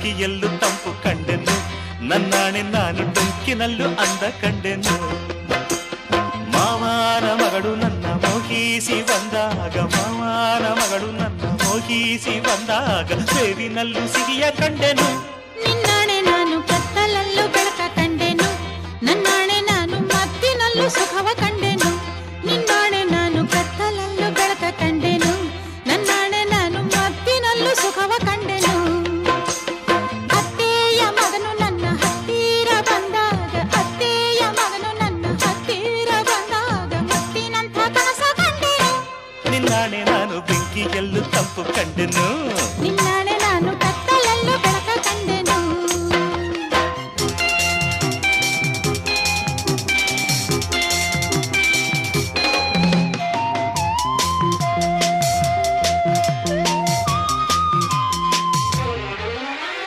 ಬೆಂಕಿಯಲ್ಲೂ ತಂಪು ಕಂಡೆನು, ನನ್ನಾಣೆ ನಾನು ಡೊಂಕಿನಲ್ಲೂ ಅಂದ ಕಂಡೆನು. ಮಾವನ ಮಗಳು ನನ್ನ ಮೋಹಿಸಿ ಬಂದಾಗ, ಮಾವನ ಮಗಳು ನನ್ನ ಮೋಹಿಸಿ ಬಂದಾಗ, ಬೇವಿನಲ್ಲೂ ಸಿಹಿಯ ಕಂಡೆನು.